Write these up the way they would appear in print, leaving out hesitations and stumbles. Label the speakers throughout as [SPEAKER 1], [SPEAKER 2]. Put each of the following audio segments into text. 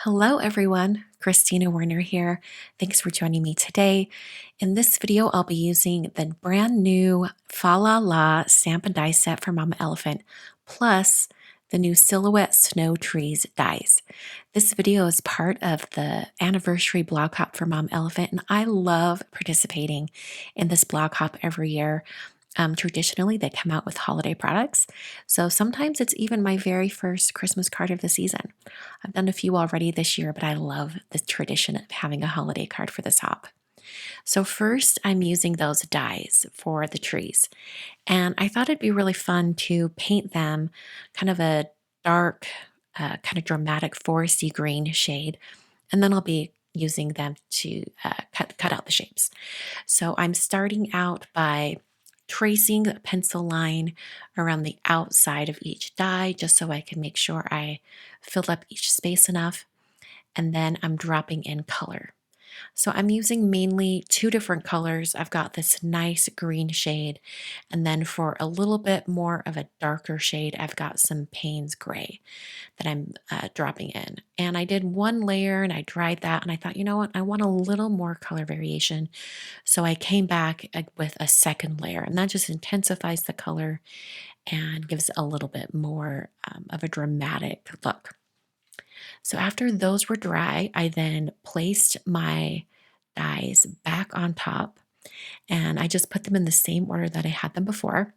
[SPEAKER 1] Hello, everyone. Christina Werner here. Thanks for joining me today. In this video, I'll be using the brand new Fa La La stamp and die set from Mama Elephant, plus the new Silhouette Snow Trees dies. This video is part of the anniversary blog hop for Mom Elephant, and I love participating in this blog hop every year. Traditionally, they come out with holiday products, so sometimes it's even my very first Christmas card of the season. I've done a few already this year, but I love the tradition of having a holiday card for this hop. So, first, I'm using those dies for the trees, and I thought it'd be really fun to paint them kind of a dark, kind of dramatic foresty green shade, and then I'll be using them to cut out the shapes. So I'm starting out by tracing a pencil line around the outside of each die just so I can make sure I fill up each space enough. And then I'm dropping in color. So I'm using mainly two different colors. I've got this nice green shade, and then for a little bit more of a darker shade, I've got some Payne's gray that I'm dropping in. And I did one layer and I dried that, and I thought, you know what, I want a little more color variation. So I came back with a second layer, and that just intensifies the color and gives it a little bit more of a dramatic look. So after those were dry, I then placed my dies back on top, and I just put them in the same order that I had them before.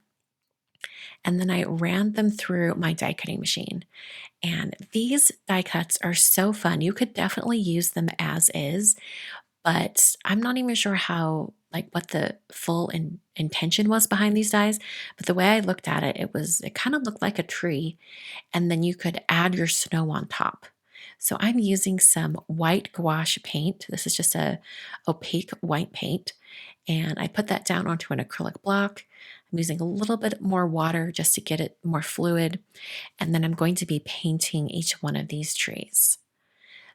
[SPEAKER 1] And then I ran them through my die cutting machine. And these die cuts are so fun. You could definitely use them as is, but I'm not even sure what the full intention was behind these dies. But the way I looked at it, it kind of looked like a tree, and then you could add your snow on top. So I'm using some white gouache paint. This is just a opaque white paint, and I put that down onto an acrylic block. I'm using a little bit more water just to get it more fluid, and then I'm going to be painting each one of these trees.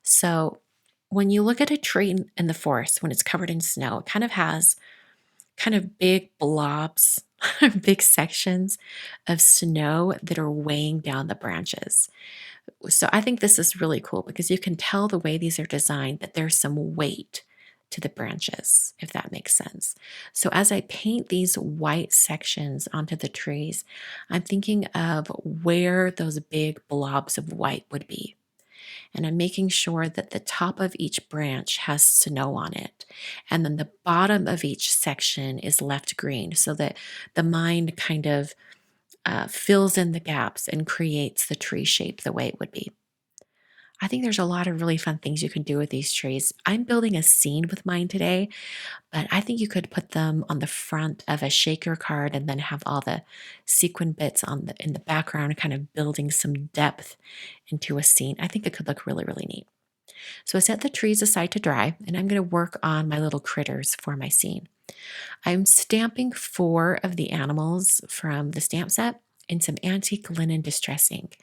[SPEAKER 1] So when you look at a tree in the forest, when it's covered in snow, it kind of has kind of big blobs, big sections of snow that are weighing down the branches. So I think this is really cool because you can tell the way these are designed that there's some weight to the branches, if that makes sense. So as I paint these white sections onto the trees, I'm thinking of where those big blobs of white would be. And I'm making sure that the top of each branch has snow on it. And then the bottom of each section is left green so that the mind kind of fills in the gaps and creates the tree shape the way it would be. I think there's a lot of really fun things you can do with these trees. I'm building a scene with mine today, but I think you could put them on the front of a shaker card and then have all the sequin bits in the background, kind of building some depth into a scene. I think it could look really, really neat. So I set the trees aside to dry, and I'm going to work on my little critters for my scene. I'm stamping 4 of the animals from the stamp set in some antique linen distress ink.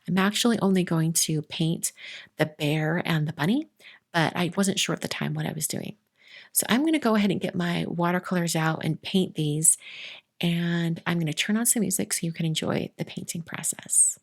[SPEAKER 1] I'm actually only going to paint the bear and the bunny, but I wasn't sure at the time what I was doing. So I'm going to go ahead and get my watercolors out and paint these, and I'm going to turn on some music so you can enjoy the painting process.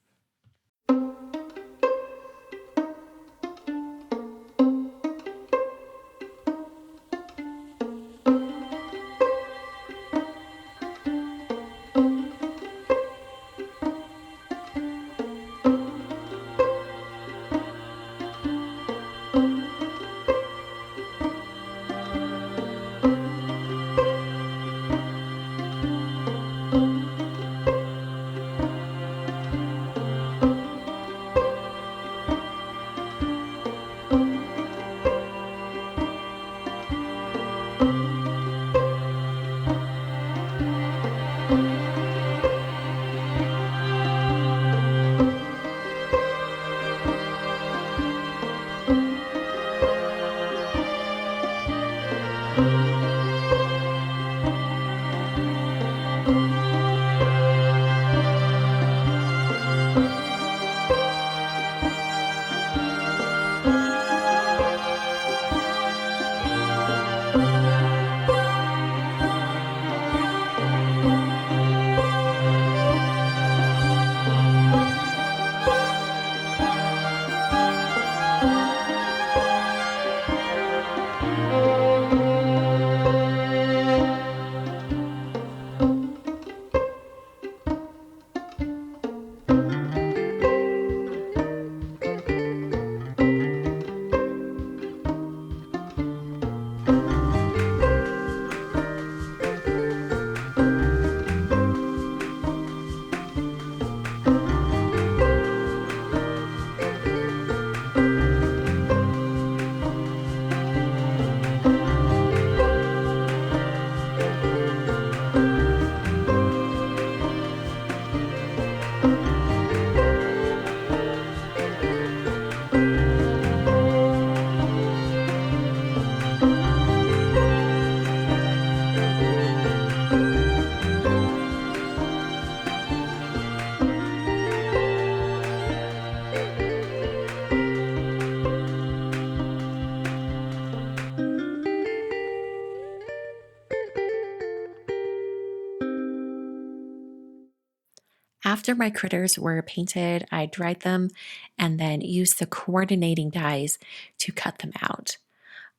[SPEAKER 1] after my critters were painted, I dried them and then used the coordinating dies to cut them out.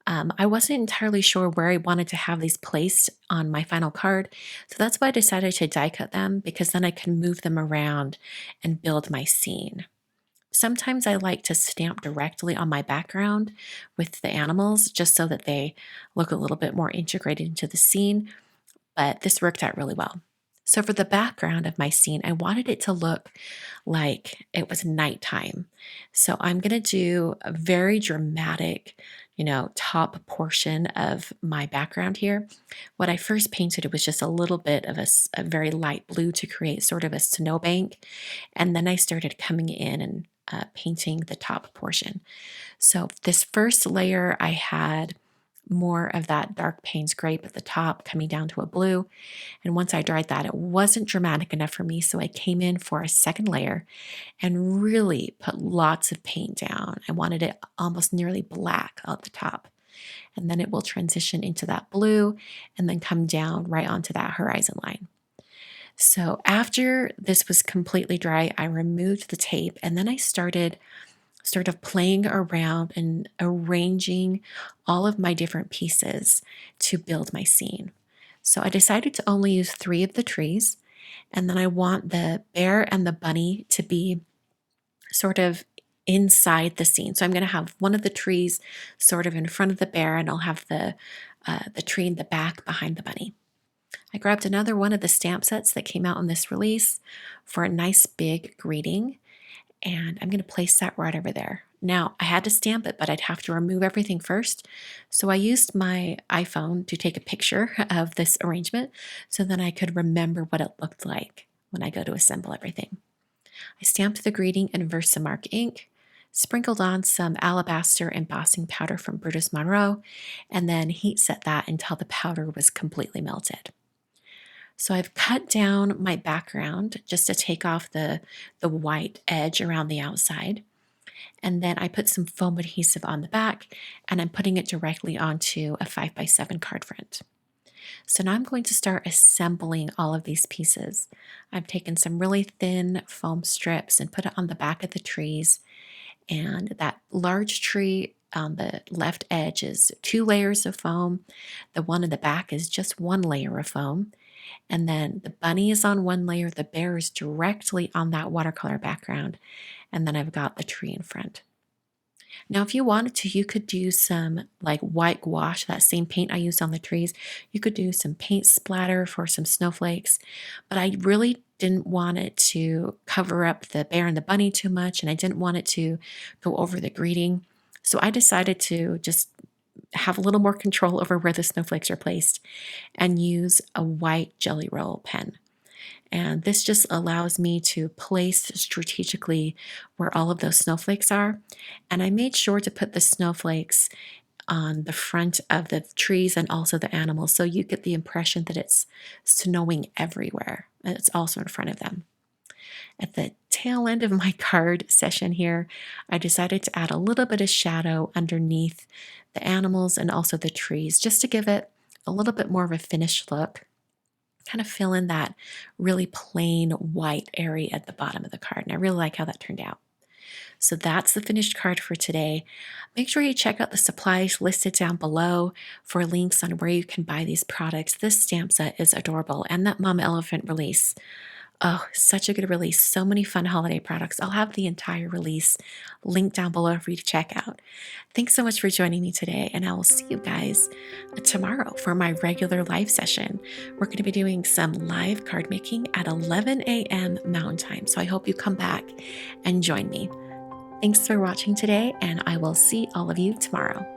[SPEAKER 1] I wasn't entirely sure where I wanted to have these placed on my final card, so that's why I decided to die cut them because then I can move them around and build my scene. Sometimes I like to stamp directly on my background with the animals just so that they look a little bit more integrated into the scene, but this worked out really well. So, for the background of my scene, I wanted it to look like it was nighttime. So, I'm going to do a very dramatic, top portion of my background here. What I first painted, it was just a little bit of a very light blue to create sort of a snowbank. And then I started coming in and painting the top portion. So, this first layer, I had more of that dark Payne's grape at the top coming down to a blue. And once I dried that, it wasn't dramatic enough for me. So I came in for a second layer and really put lots of paint down. I wanted it almost nearly black at the top. And then it will transition into that blue and then come down right onto that horizon line. So after this was completely dry, I removed the tape and then I started sort of playing around and arranging all of my different pieces to build my scene. So I decided to only use 3 of the trees, and then I want the bear and the bunny to be sort of inside the scene. So I'm going to have one of the trees sort of in front of the bear, and I'll have the tree in the back behind the bunny. I grabbed another one of the stamp sets that came out on this release for a nice big greeting, and I'm going to place that right over there. Now, I had to stamp it, but I'd have to remove everything first. So I used my iPhone to take a picture of this arrangement so then I could remember what it looked like when I go to assemble everything. I stamped the greeting in Versamark ink, sprinkled on some alabaster embossing powder from Brutus Monroe, and then heat set that until the powder was completely melted. So I've cut down my background just to take off the white edge around the outside. And then I put some foam adhesive on the back and I'm putting it directly onto a 5x7 card front. So now I'm going to start assembling all of these pieces. I've taken some really thin foam strips and put it on the back of the trees. And that large tree on the left edge is 2 layers of foam. The one in the back is just 1 layer of foam. And then the bunny is on 1 layer, the bear is directly on that watercolor background, and then I've got the tree in front. Now, if you wanted to, you could do some like white gouache, that same paint I used on the trees. You could do some paint splatter for some snowflakes, but I really didn't want it to cover up the bear and the bunny too much, and I didn't want it to go over the greeting. So I decided to just have a little more control over where the snowflakes are placed and use a white Jelly Roll pen. And this just allows me to place strategically where all of those snowflakes are. And I made sure to put the snowflakes on the front of the trees and also the animals, so you get the impression that it's snowing everywhere. And it's also in front of them. At the tail end of my card session here, I decided to add a little bit of shadow underneath the animals and also the trees, just to give it a little bit more of a finished look. Kind of fill in that really plain white area at the bottom of the card. And I really like how that turned out. So that's the finished card for today. Make sure you check out the supplies listed down below for links on where you can buy these products. This stamp set is adorable, and that Mama Elephant release. Oh, such a good release. So many fun holiday products. I'll have the entire release linked down below for you to check out. Thanks so much for joining me today, and I will see you guys tomorrow for my regular live session. We're going to be doing some live card making at 11 a.m. Mountain Time, so I hope you come back and join me. Thanks for watching today, and I will see all of you tomorrow.